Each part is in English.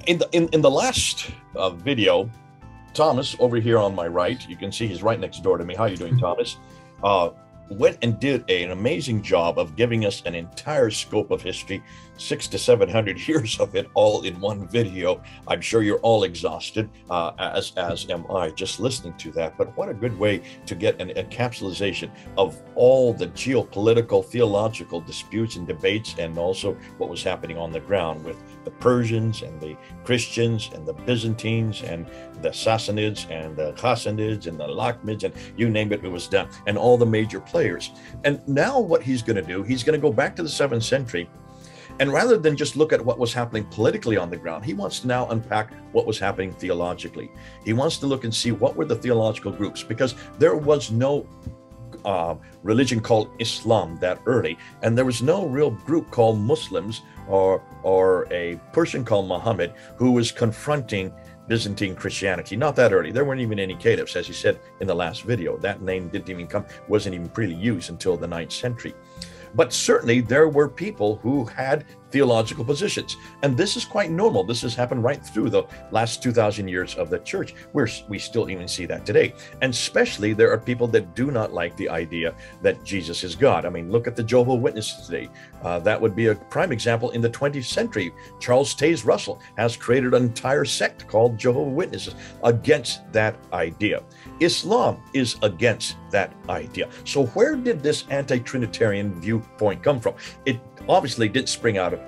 In the last video, Thomas over here on my right, you can see he's right next door to me. How are you doing, Thomas? Went and did an amazing job of giving us an entire scope of history, 600 to 700 years of it, all in one video. I'm sure you're all exhausted, as am I, just listening to that. But what a good way to get an encapsulation of all the geopolitical, theological disputes and debates, and also what was happening on the ground with the Persians and the Christians and the Byzantines and the Sassanids and the Hassanids and the Lakhmids, and you name it, it was done, and all the major players. And now what he's going to do, he's going to go back to the 7th century, and rather than just look at what was happening politically on the ground, he wants to now unpack what was happening theologically. He wants to look and see what were the theological groups, because there was no religion called Islam that early, and there was no real group called Muslims or a person called Muhammad who was confronting Byzantine Christianity. Not that early. There weren't even any caliphs, as he said in the last video. That name wasn't even really used until the 9th century. But certainly there were people who had theological positions. And this is quite normal. This has happened right through the last 2,000 years of the church, where we still even see that today. And especially there are people that do not like the idea that Jesus is God. I mean, look at the Jehovah's Witnesses today. That would be a prime example in the 20th century. Charles Taze Russell has created an entire sect called Jehovah's Witnesses against that idea. Islam is against that idea. So where did this anti-Trinitarian viewpoint come from? It obviously didn't spring out of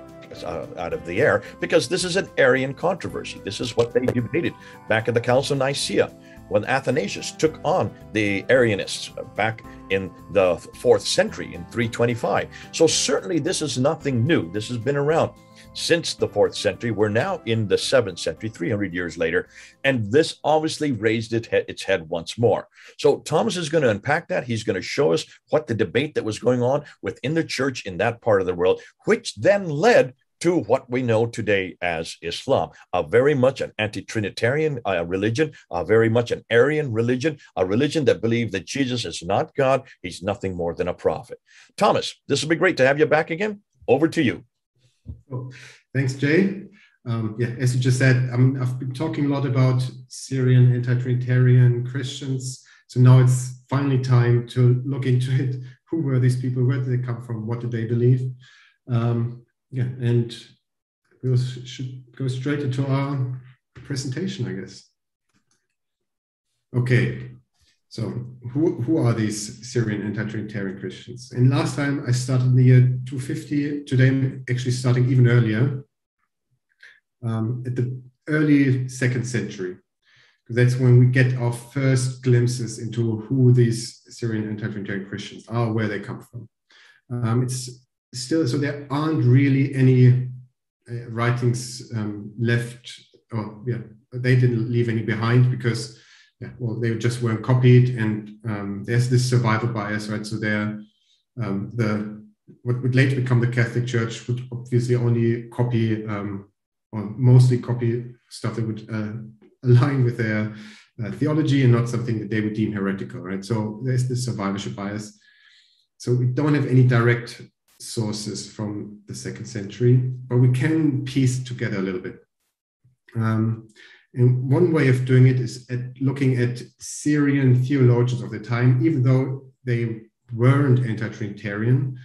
the air, because this is an Arian controversy. This is what they debated back at the Council of Nicaea, when Athanasius took on the Arianists back in the 4th century in 325. So certainly this is nothing new. This has been around since the 4th century. We're now in the 7th century, 300 years later, and this obviously raised its head once more. So Thomas is going to unpack that. He's going to show us what the debate that was going on within the church in that part of the world, which then led to what we know today as Islam, very much an anti-Trinitarian religion, very much an Arian religion, a religion that believed that Jesus is not God, he's nothing more than a prophet. Thomas, this will be great to have you back again. Over to you. Oh, thanks, Jay. As you just said, I've been talking a lot about Syrian anti-Trinitarian Christians. So now it's finally time to look into it. Who were these people? Where did they come from? What did they believe? And we should go straight into our presentation, I guess. Okay, so who are these Syrian anti-Trinitarian Christians? And last time I started in the year 250. Today I'm actually starting even earlier, at the early 2nd century. That's when we get our first glimpses into who these Syrian anti-Trinitarian Christians are, where they come from. It's still, so there aren't really any writings left, they didn't leave any behind, because they just weren't copied, and there's this survival bias, right? So what would later become the Catholic Church would obviously only copy, or mostly copy stuff that would align with their theology and not something that they would deem heretical, right? So there's this survivorship bias. So we don't have any direct sources from the 2nd century, but we can piece it together a little bit. And one way of doing it is looking at Syrian theologians of the time, even though they weren't anti-Trinitarian,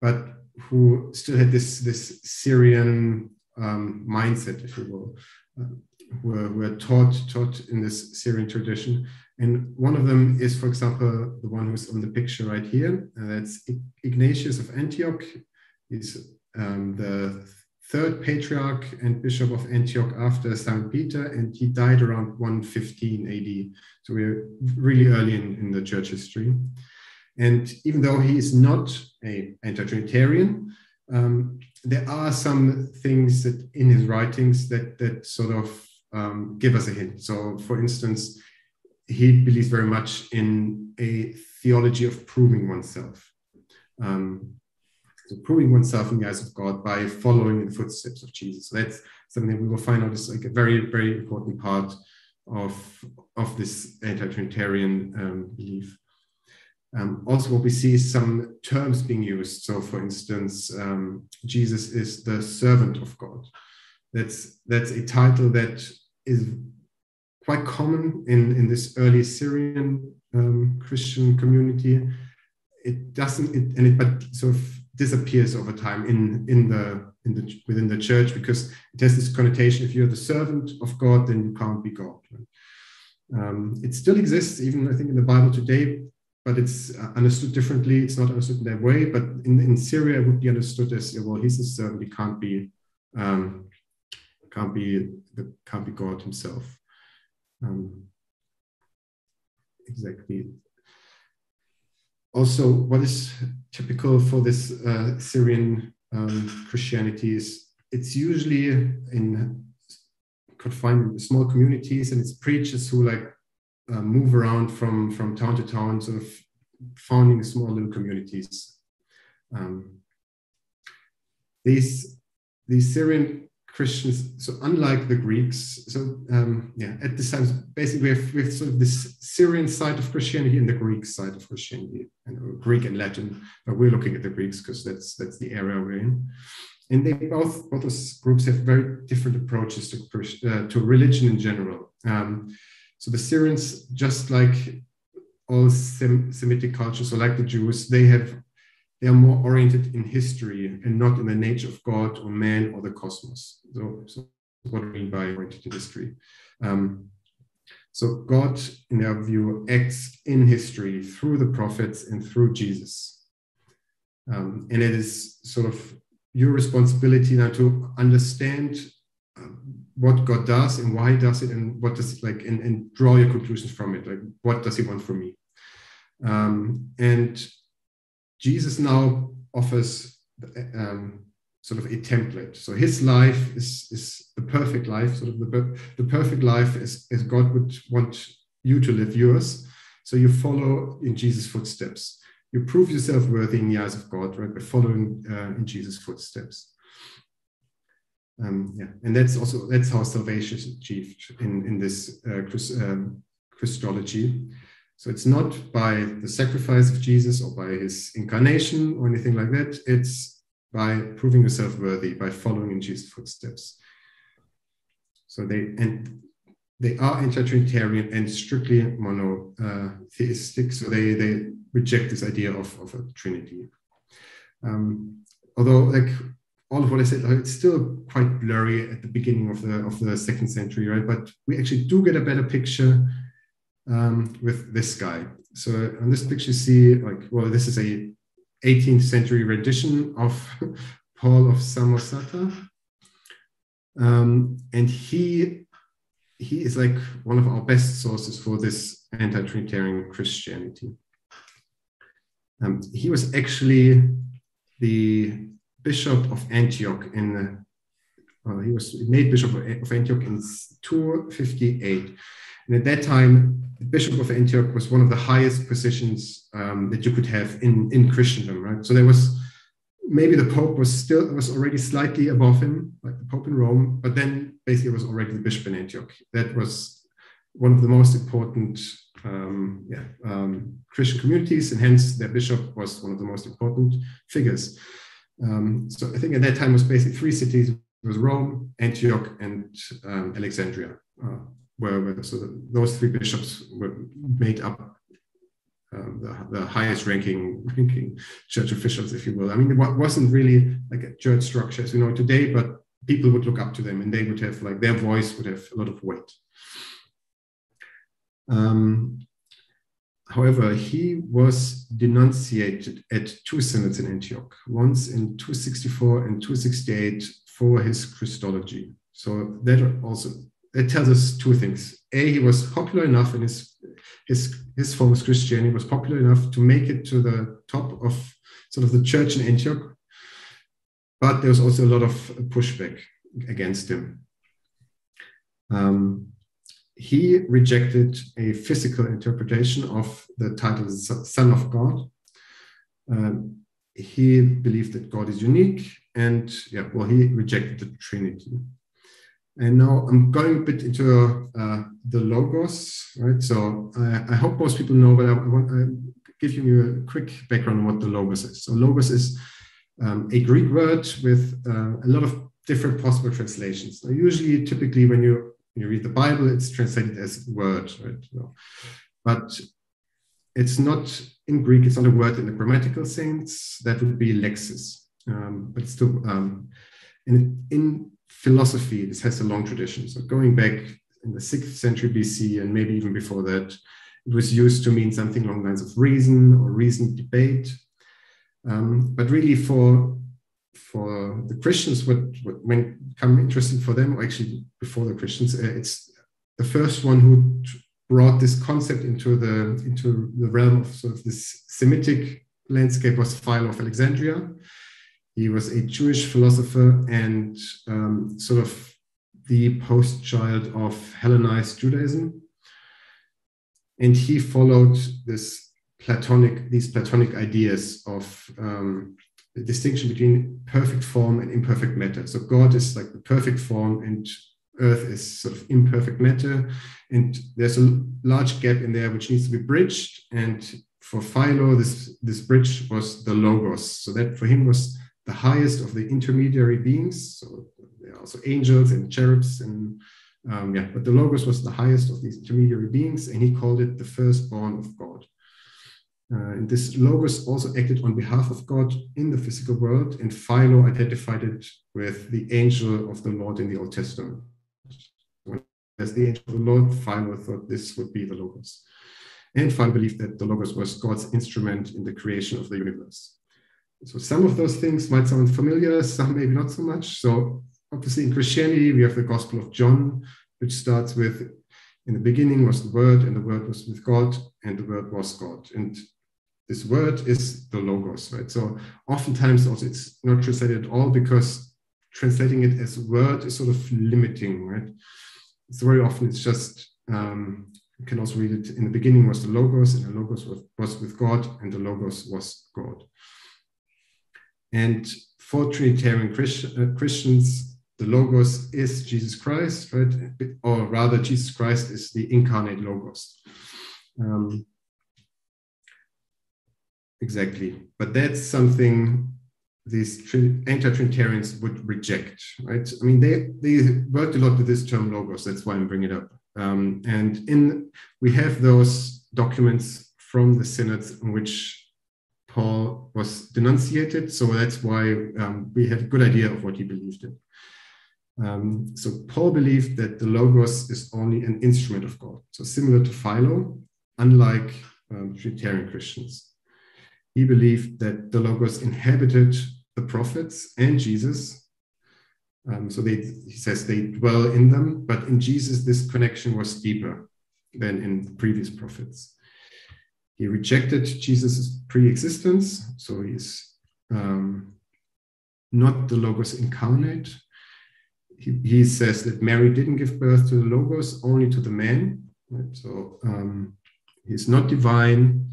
but who still had this Syrian mindset, if you will, who were taught in this Syrian tradition. And one of them is, for example, the one who's on the picture right here. That's Ignatius of Antioch. He's the 3rd patriarch and bishop of Antioch after St. Peter, and he died around 115 AD. So we're really early in the church history. And even though he is not an anti-Trinitarian, there are some things that in his writings that sort of give us a hint. So, for instance, he believes very much in a theology of proving oneself. So proving oneself in the eyes of God by following in the footsteps of Jesus. So that's something that we will find out is like a very, very important part of this anti-Trinitarian belief. Also, what we see is some terms being used. So, for instance, Jesus is the servant of God. That's a title that is quite common in this early Syrian Christian community. But sort of disappears over time within the church, because it has this connotation: if you're the servant of God, then you can't be God. It still exists, even I think in the Bible today, but it's understood differently. It's not understood in that way. But in Syria, it would be understood as, well, he's a servant; he can't be God himself. Exactly. Also, what is typical for this Syrian Christianity is it's usually confined in small communities, and it's preachers who move around from town to town, sort of founding small little communities. These Syrian Christians, so unlike the Greeks, at this time, basically we have sort of this Syrian side of Christianity and the Greek side of Christianity, and Greek and Latin, but we're looking at the Greeks because that's the area we're in. And they both those groups have very different approaches to religion in general. So the Syrians, just like all Semitic cultures, so like the Jews, they are more oriented in history and not in the nature of God or man or the cosmos. So what do I mean by oriented in history? So God, in their view, acts in history through the prophets and through Jesus. And it is sort of your responsibility now to understand what God does and why he does it, and what does it and draw your conclusions from it. Like, what does he want from me? And Jesus now offers sort of a template. So his life is the perfect life, sort of the perfect life as God would want you to live yours. So you follow in Jesus' footsteps. You prove yourself worthy in the eyes of God, right, by following in Jesus' footsteps. And that's how salvation is achieved in this Christology. So it's not by the sacrifice of Jesus or by his incarnation or anything like that. It's by proving yourself worthy, by following in Jesus' footsteps. So they are anti-Trinitarian and strictly monotheistic. So they reject this idea of a Trinity. Although, like all of what I said, it's still quite blurry at the beginning of the second century, right? But we actually do get a better picture with this guy. So on this picture, you see, this is a 18th century rendition of Paul of Samosata, and he is like one of our best sources for this anti-Trinitarian Christianity. He was actually the bishop of Antioch he was made bishop of Antioch in 258. And at that time, the bishop of Antioch was one of the highest positions that you could have in Christendom, right? So there was, maybe the Pope was already slightly above him, like the Pope in Rome, but then basically was already the bishop in Antioch. That was one of the most important Christian communities, and hence their bishop was one of the most important figures. So I think at that time it was basically three cities. It was Rome, Antioch, and Alexandria. Those three bishops made up the highest ranking church officials, if you will. I mean, it wasn't really like a church structure as we know today, but people would look up to them, and they would have their voice would have a lot of weight. However, he was denunciated at two synods in Antioch, once in 264 and 268 for his Christology. So that tells us two things. A, he was popular enough in his form of Christianity, was popular enough to make it to the top of sort of the church in Antioch, but there was also a lot of pushback against him. He rejected a physical interpretation of the title Son of God. He believed that God is unique, and he rejected the Trinity. And now I'm going a bit into the Logos, right? So I hope most people know, but I want to give you a quick background on what the Logos is. So Logos is a Greek word with a lot of different possible translations. So usually, typically, when you read the Bible, it's translated as word, right? But it's not in Greek. It's not a word in the grammatical sense. That would be lexis. But still, in philosophy, this has a long tradition. So going back in the 6th century BC and maybe even before that, it was used to mean something along the lines of reason or reasoned debate. But really, for the Christians, what when become interesting for them, or actually before the Christians, it's the first one who brought this concept into the realm of sort of this Semitic landscape was Philo of Alexandria. He was a Jewish philosopher and sort of the post-child of Hellenized Judaism. And he followed these Platonic ideas of the distinction between perfect form and imperfect matter. So God is like the perfect form and earth is sort of imperfect matter. And there's a large gap in there which needs to be bridged. And for Philo, this bridge was the Logos. So that for him was the highest of the intermediary beings. So there are also angels and cherubs and but the Logos was the highest of these intermediary beings, and he called it the firstborn of God. And this Logos also acted on behalf of God in the physical world, and Philo identified it with the angel of the Lord in the Old Testament. As the angel of the Lord, Philo thought this would be the Logos. And Philo believed that the Logos was God's instrument in the creation of the universe. So some of those things might sound familiar, some maybe not so much. So obviously in Christianity, we have the Gospel of John, which starts with, in the beginning was the Word, and the Word was with God, and the Word was God. And this Word is the Logos, right? So oftentimes also it's not translated at all because translating it as word is sort of limiting, right? So very often it's just, you can also read it, in the beginning was the Logos, and the Logos was with God, and the Logos was God. And for Trinitarian Christians, the Logos is Jesus Christ, right? Or rather, Jesus Christ is the incarnate Logos. Exactly. But that's something these anti-Trinitarians would reject, right? I mean, they worked a lot with this term Logos. That's why I'm bringing it up. And we have those documents from the synods in which Paul was denunciated. So that's why we have a good idea of what he believed in. So Paul believed that the Logos is only an instrument of God. So similar to Philo, unlike Trinitarian Christians. He believed that the Logos inhabited the prophets and Jesus. So he says they dwell in them, but in Jesus, this connection was deeper than in the previous prophets. He rejected Jesus' pre-existence. So he's not the Logos incarnate. He says that Mary didn't give birth to the Logos, only to the man. Right? So he's not divine.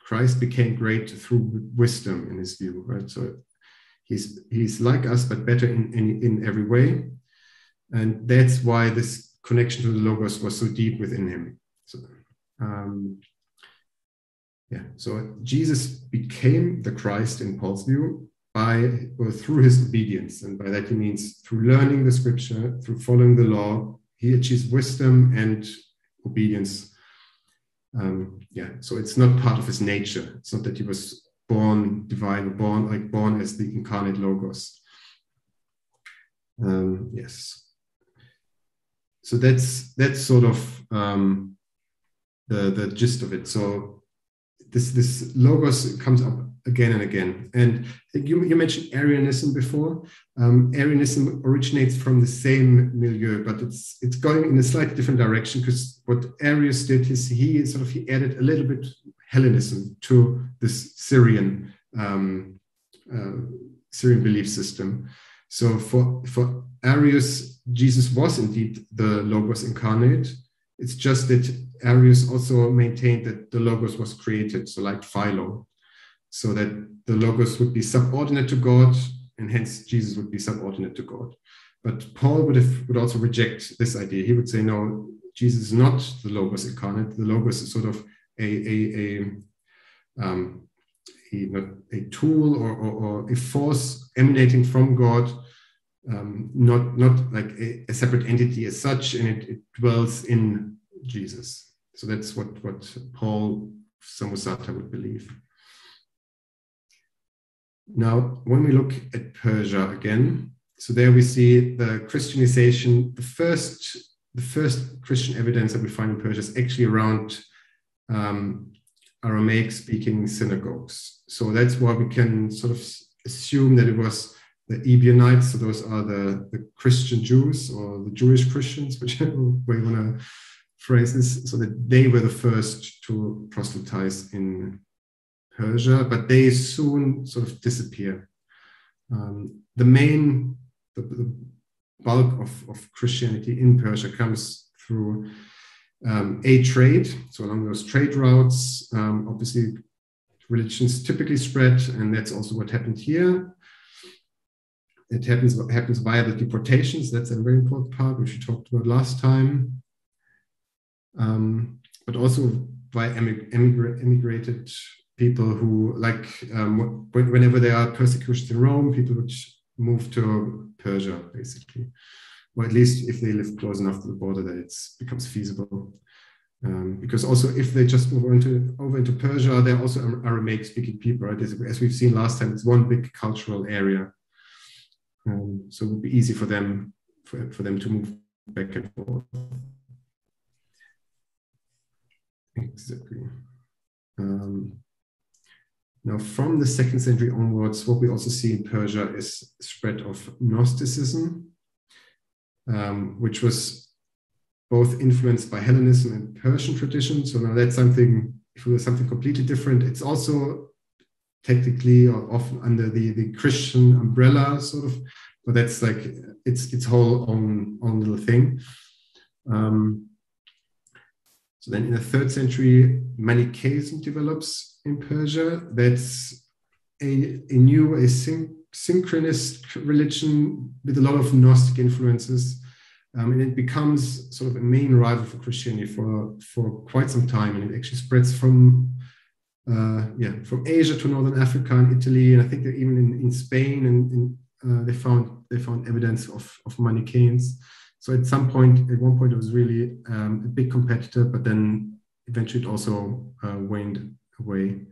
Christ became great through wisdom in his view, right? So he's like us, but better in every way. And that's why this connection to the Logos was so deep within him. So, so Jesus became the Christ in Paul's view through his obedience. And by that he means through learning the scripture, through following the law, he achieves wisdom and obedience. So it's not part of his nature. It's not that he was born divine, born as the incarnate Logos. Yes. So that's sort of the gist of it. So this Logos comes up again and again. And you mentioned Arianism before. Arianism originates from the same milieu, but it's going in a slightly different direction, because what Arius did is he added a little bit Hellenism to this Syrian belief system. So for Arius, Jesus was indeed the Logos incarnate. It's just that Arius also maintained that the Logos was created, so like Philo, so that the Logos would be subordinate to God, and hence Jesus would be subordinate to God. But Paul would also reject this idea. He would say, no, Jesus is not the Logos incarnate. The Logos is sort of a tool or a force emanating from God, not like a separate entity as such, and it dwells in Jesus. So that's what Paul Samosata would believe. Now, when we look at Persia again, so there we see the Christianization. The first Christian evidence that we find in Persia is actually around Aramaic-speaking synagogues. So that's why we can sort of assume that it was the Ebionites, so those are the Christian Jews or the Jewish Christians, whichever way you want to phrase this, so that they were the first to proselytize in Persia, but they soon sort of disappear. The bulk of Christianity in Persia comes through a trade. So along those trade routes, obviously religions typically spread, and that's also what happened here. It happens via the deportations. That's a very important part, which we talked about last time. But also by emigrated people who, like, whenever there are persecutions in Rome, people would move to Persia, basically. Or at least if they live close enough to the border that it becomes feasible. Because also if they just move over into Persia, there are also Aramaic-speaking people, right? As we've seen last time, it's one big cultural area. So it would be easy for them to move back and forth. Exactly. Now, from the 2nd century onwards, what we also see in Persia is spread of Gnosticism, which was both influenced by Hellenism and Persian tradition. So now that's something, if it was something completely different, it's also technically or often under the Christian umbrella, sort of, but that's like its whole own little thing. So then in the 3rd century, Manichaeism develops in Persia. That's a new synchronous religion with a lot of Gnostic influences. And it becomes sort of a main rival for Christianity for quite some time. And it actually spreads from Asia to Northern Africa and Italy. And I think that even in Spain, and they found evidence of Manichaeans. So at one point, it was really a big competitor, but then eventually it also waned away.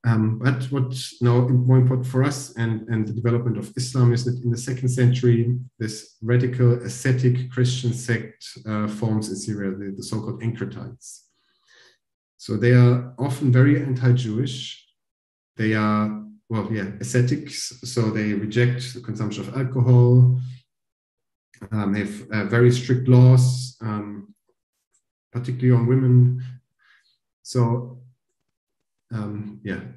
But what's now more important for us and the development of Islam is that in the 2nd century, this radical ascetic Christian sect forms in Syria, the so-called Encratites. So they are often very anti-Jewish. They are, ascetics. So they reject the consumption of alcohol. They have very strict laws, particularly on women. So,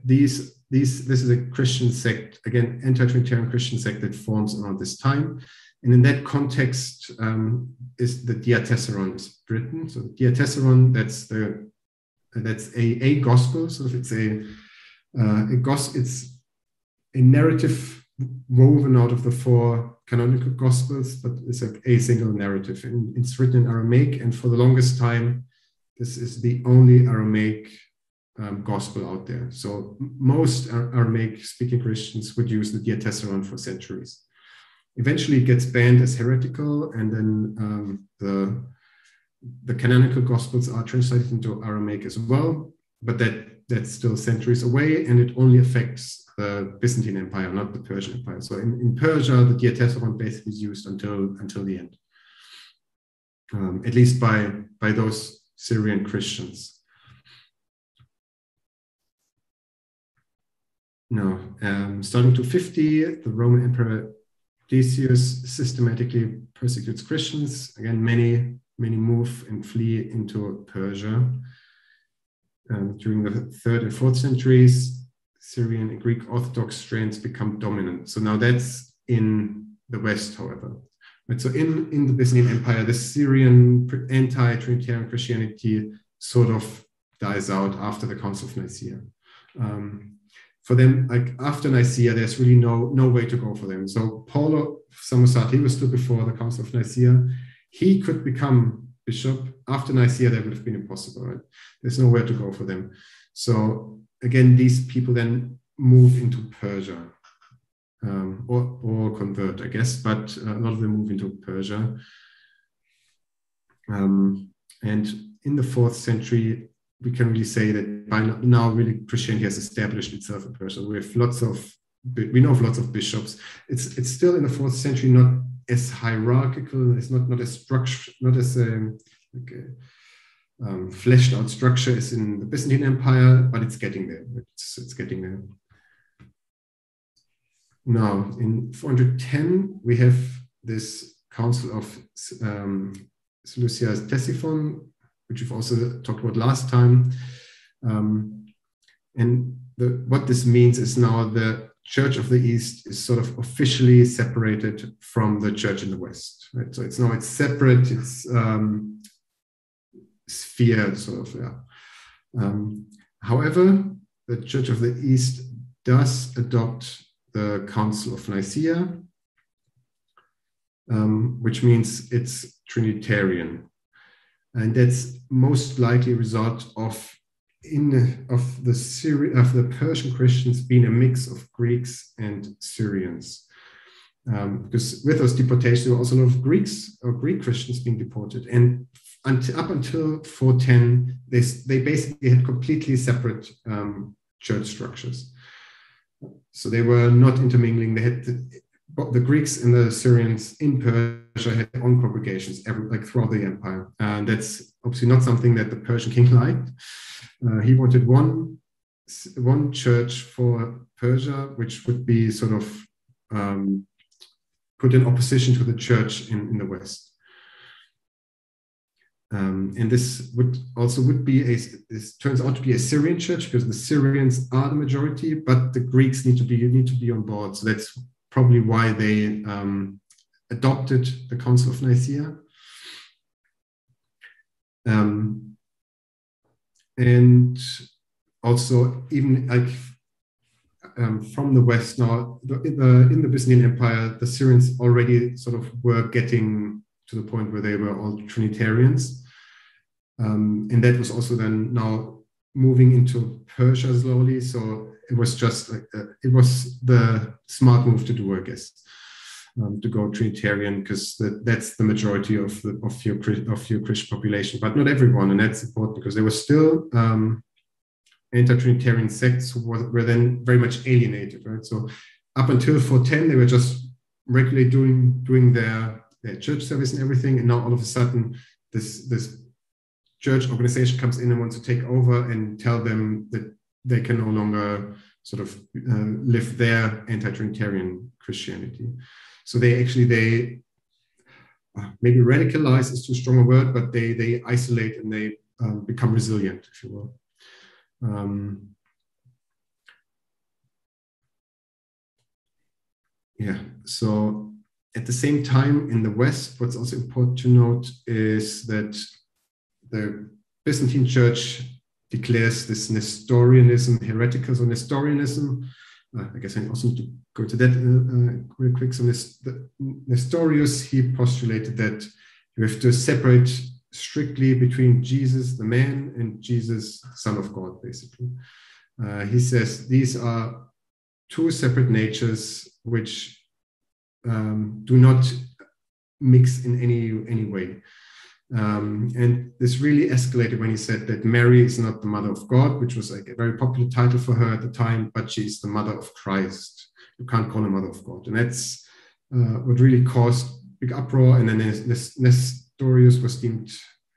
this is a Christian sect, again, anti-Trinitarian Christian sect that forms around this time. And in that context is the Diatessaron is written. So the Diatessaron, that's a gospel. So it's it's a narrative woven out of the 4 canonical gospels, but it's like a single narrative. And it's written in Aramaic, and for the longest time, this is the only Aramaic gospel out there. So most Aramaic-speaking Christians would use the Diatessaron for centuries. Eventually, it gets banned as heretical, and then the canonical gospels are translated into Aramaic as well, but that's still centuries away, and it only affects the Byzantine Empire, not the Persian Empire. So in Persia, the Diatessaron basically is used until the end, at least by those Syrian Christians. Now, starting to 50, the Roman Emperor Decius systematically persecutes Christians. Again, many move and flee into Persia. During the 3rd and 4th centuries, Syrian and Greek Orthodox strands become dominant. So now that's in the West, however. Right, so in the Byzantine Empire, the Syrian anti-Trinitarian Christianity sort of dies out after the Council of Nicaea. For them, like after Nicaea, there's really no way to go for them. So Paulo Samosata, he was still before the Council of Nicaea. He could become bishop. After Nicaea, that would have been impossible, right? There's nowhere to go for them. So again, these people then move into Persia. or convert, I guess, but a lot of them move into Persia. And in the 4th century, we can really say that by now, really Christianity has established itself in Persia. We know of lots of bishops. It's still in the 4th century not as hierarchical. It's not as structured, not as fleshed out structure as in the Byzantine Empire, but it's getting there. It's getting there. Now, in 410, we have this Council of Seleucia Ctesiphon, which we've also talked about last time. And what this means is now the Church of the East is sort of officially separated from the Church in the West. Right? So it's separate, it's sphere, sort of, yeah. However, the Church of the East does adopt the Council of Nicaea, which means it's Trinitarian. And that's most likely a result of the Persian Christians being a mix of Greeks and Syrians. Because with those deportations, there were also a lot of Greeks or Greek Christians being deported. And up until 410, they basically had completely separate church structures. So they were not intermingling. They had the Greeks and the Syrians in Persia had their own congregations throughout the empire. And that's obviously not something that the Persian king liked. He wanted one church for Persia, which would be sort of put in opposition to the church in the West. And this turns out to be a Syrian church because the Syrians are the majority, but the Greeks need to be on board. So that's probably why they adopted the Council of Nicaea. And also, even from the West now, in the Byzantine Empire, the Syrians already sort of were getting to the point where they were all Trinitarians. And that was also then now moving into Persia slowly. So it was just it was the smart move to do, I guess, to go Trinitarian, because that's the majority of your Christian population, but not everyone. And that's important because there were still anti-Trinitarian sects who were then very much alienated, right? So up until 410, they were just regularly doing their church service and everything. And now all of a sudden, this church organization comes in and wants to take over and tell them that they can no longer sort of live their anti-Trinitarian Christianity. So they maybe radicalize is too strong a word, but they isolate and they become resilient, if you will. So at the same time in the West, what's also important to note is that the Byzantine Church declares this Nestorianism heretical. So Nestorianism, I guess I also need to go to that real quick. So Nestorius, he postulated that you have to separate strictly between Jesus, the man, and Jesus, Son of God, basically. He says these are two separate natures which do not mix in any way. And this really escalated when he said that Mary is not the mother of God, which was like a very popular title for her at the time, but she's the mother of Christ. You can't call her mother of God. And that's what really caused big uproar. And then Nestorius was deemed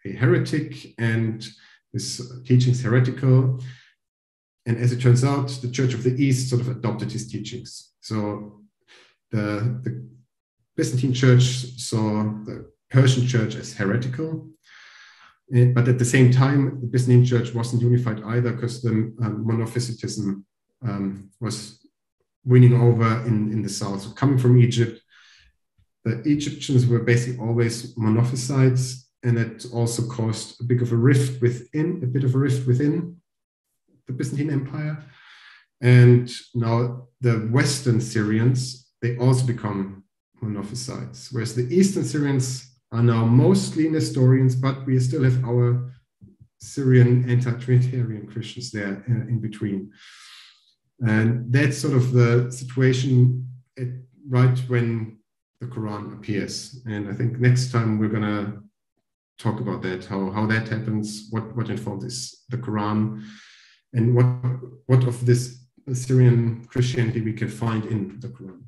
a heretic, and his teachings heretical. And as it turns out, the Church of the East sort of adopted his teachings. So the Byzantine Church saw the Persian Church as heretical, but at the same time, the Byzantine Church wasn't unified either, because the monophysitism was winning over in the south. So coming from Egypt, the Egyptians were basically always monophysites, and that also caused a bit of a rift within the Byzantine Empire. And now the Western Syrians, they also become monophysites, whereas the Eastern Syrians are now mostly Nestorians, but we still have our Syrian anti-Trinitarian Christians there in between. And that's sort of the situation right when the Quran appears. And I think next time we're going to talk about that, how that happens, what informs the Quran, and what of this Syrian Christianity we can find in the Quran.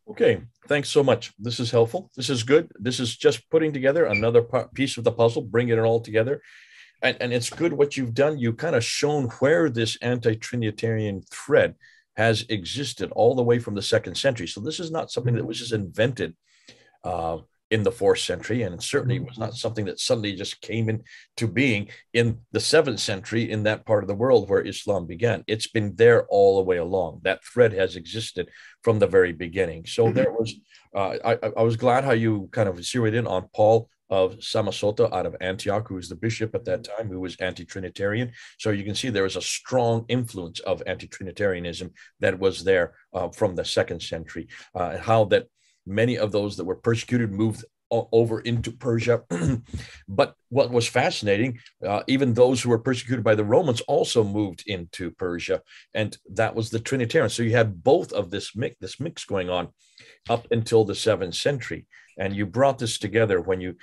Okay, thanks so much. This is helpful. This is good. This is just putting together another piece of the puzzle, bringing it all together. And it's good what you've done. You kind of shown where this anti-Trinitarian thread has existed all the way from the 2nd century. So this is not something that was just invented in the 4th century, and it certainly was not something that suddenly just came into being in the 7th century in that part of the world where Islam began. It's been there all the way along. That thread has existed from the very beginning. So there was, I was glad how you kind of zeroed in on Paul of Samosata out of Antioch, who was the bishop at that time, who was anti-Trinitarian. So you can see there was a strong influence of anti-Trinitarianism that was there from the 2nd century, and how that many of those that were persecuted moved over into Persia. But what was fascinating, even those who were persecuted by the Romans also moved into Persia, and that was the Trinitarian. So you had both of this mix going on up until the 7th century. And you brought this together when you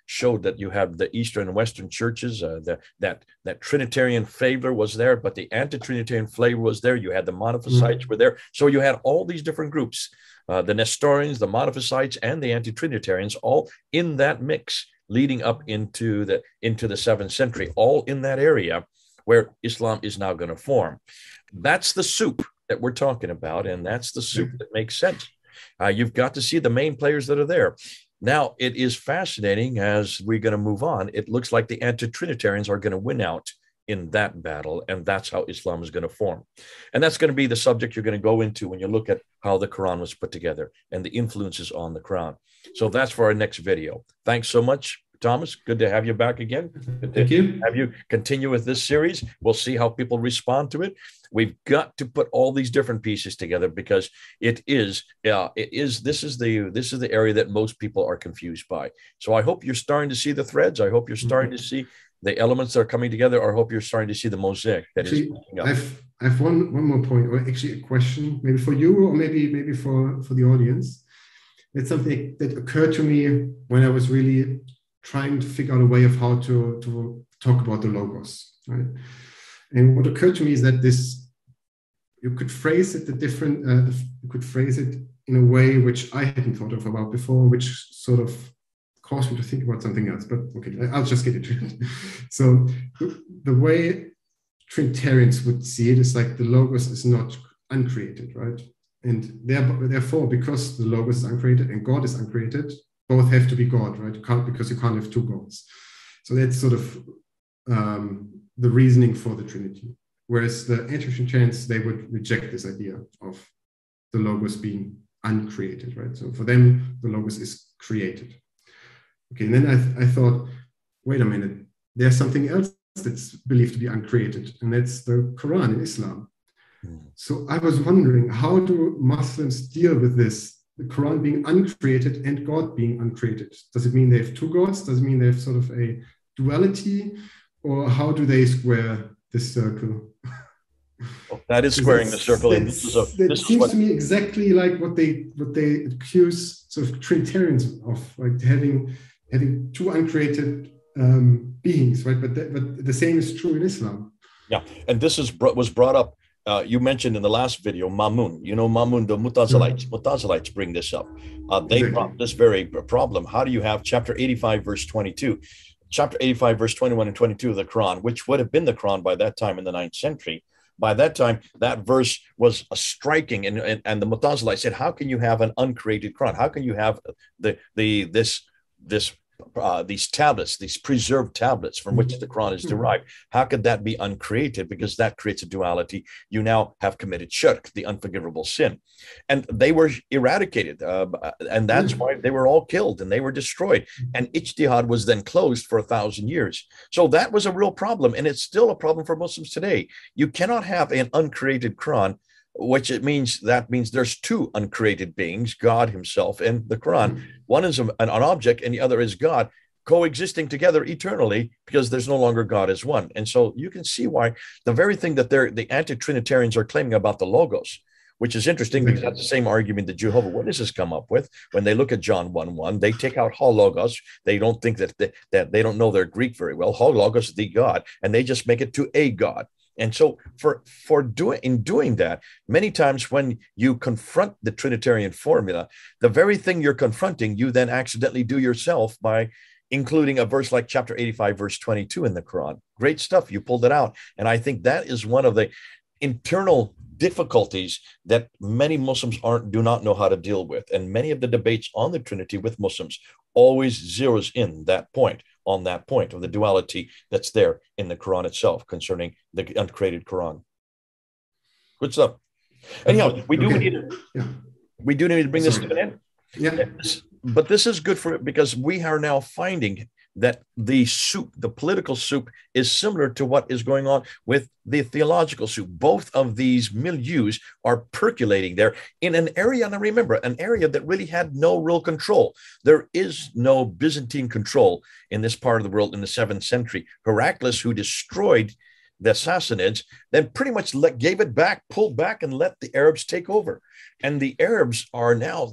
showed that you have the Eastern and Western churches, that Trinitarian flavor was there, but the anti-Trinitarian flavor was there. You had the Monophysites were there. So you had all these different groups, the Nestorians, the Monophysites, and the anti-Trinitarians, all in that mix leading up into the 7th century, all in that area where Islam is now going to form. That's the soup that we're talking about, and that's the soup that makes sense. You've got to see the main players that are there. Now, it is fascinating as we're going to move on. It looks like the anti-Trinitarians are going to win out in that battle, and that's how Islam is going to form. And that's going to be the subject you're going to go into when you look at how the Quran was put together and the influences on the Quran. So that's for our next video. Thanks so much, Thomas. Good to have you back again. Thank you. Have you continue with this series. We'll see how people respond to it. We've got to put all these different pieces together because this is the area that most people are confused by. So I hope you're starting to see the threads. I hope you're starting to see the elements that are coming together, or I hope you're starting to see the mosaic that is I have one more point, or actually a question, maybe for you, or maybe for the audience. It's something that occurred to me when I was really trying to figure out a way of how to talk about the logos, right? And what occurred to me is that you could phrase it you could phrase it in a way which I hadn't thought of about before, which sort of caused me to think about something else. But okay, I'll just get into it. So the way Trinitarians would see it is like the logos is not uncreated, right? And therefore, because the logos is uncreated and God is uncreated, both have to be God, right? Because you can't have two gods. So that's sort of the reasoning for the Trinity. Whereas the anti-Trinitarians, they would reject this idea of the logos being uncreated, right? So for them, the logos is created. Okay, and then I thought, wait a minute, there's something else that's believed to be uncreated, and that's the Quran in Islam. So I was wondering, how do Muslims deal with this? The Quran being uncreated and God being uncreated. Does it mean they have two gods? Does it mean they have sort of a duality? Or how do they square this circle? That is squaring the circle. That seems to me exactly like what they accuse sort of Trinitarians of, like having two uncreated beings, right? But the same is true in Islam. Yeah, and this was brought up. You mentioned in the last video, Mamun. You know, Mamun, the Mutazilites. Mutazilites bring this up. They brought this very problem. How do you have chapter 85, verse 22, chapter 85, verse 21 and 22 of the Quran, which would have been the Quran by that time in the 9th century? By that time, that verse was striking, and the Mutazilites said, "How can you have an uncreated Quran? How can you have these tablets, these preserved tablets from which the Quran is derived? How could that be uncreated? Because that creates a duality. You now have committed shirk, the unforgivable sin." And they were eradicated. And that's why they were all killed and they were destroyed. And Ijtihad was then closed for 1,000 years. So that was a real problem. And it's still a problem for Muslims today. You cannot have an uncreated Quran, which means there's two uncreated beings, God himself and the Quran. One is an object and the other is God, coexisting together eternally, because there's no longer God as one. And so you can see why the very thing that the anti-Trinitarians are claiming about the logos, which is interesting because that's the same argument that Jehovah's Witnesses come up with when they look at John 1:1. They take out ho logos. They don't think that they don't know their Greek very well. Ho logos, the God, and they just make it to a God. And so in doing that, many times when you confront the Trinitarian formula, the very thing you're confronting, you then accidentally do yourself by including a verse like chapter 85, verse 22 in the Quran. Great stuff. You pulled it out. And I think that is one of the internal difficulties that many Muslims do not know how to deal with. And many of the debates on the Trinity with Muslims always zeroes in on that point of the duality that's there in the Quran itself concerning the uncreated Quran. Good stuff. Anyhow, we do need to bring this to an end. Yeah. But this is good because we are now finding that the political soup is similar to what is going on with the theological soup. Both of these milieus are percolating there in an area, and remember, an area that really had no real control. There is no Byzantine control in this part of the world in the 7th century. Heraclius, who destroyed the Sassanids, then pretty much gave it back, pulled back, and let the Arabs take over. And the Arabs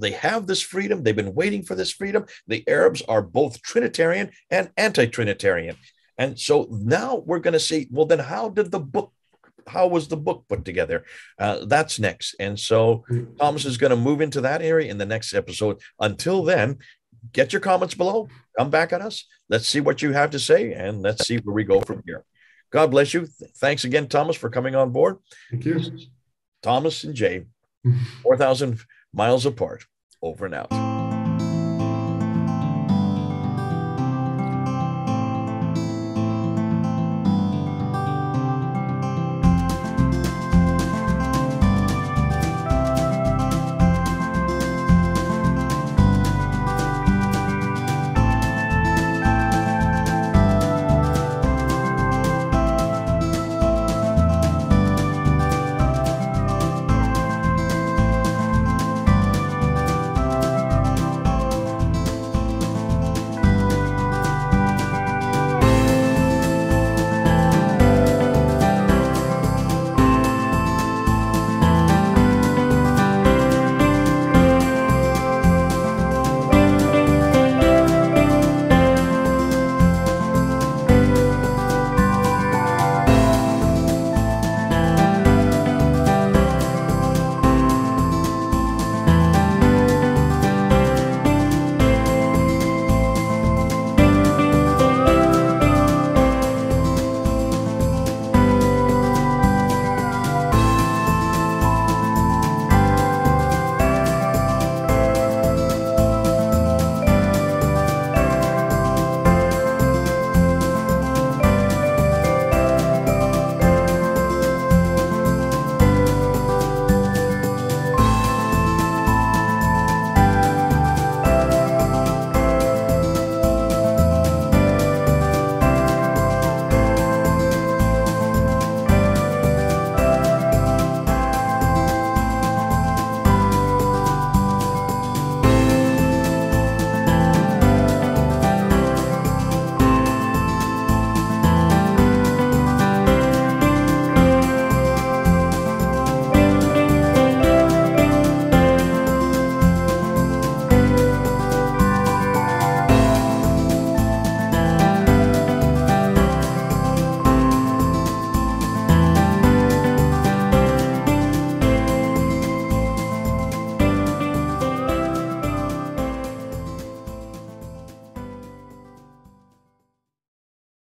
they have this freedom. They've been waiting for this freedom. The Arabs are both Trinitarian and anti-Trinitarian. And so now we're going to see, well, then how was the book put together? That's next. And so Thomas is going to move into that area in the next episode. Until then, get your comments below. Come back at us. Let's see what you have to say, and let's see where we go from here. God bless you. Thanks again, Thomas, for coming on board. Thank you. Thomas and Jay, 4,000 miles apart. Over and out.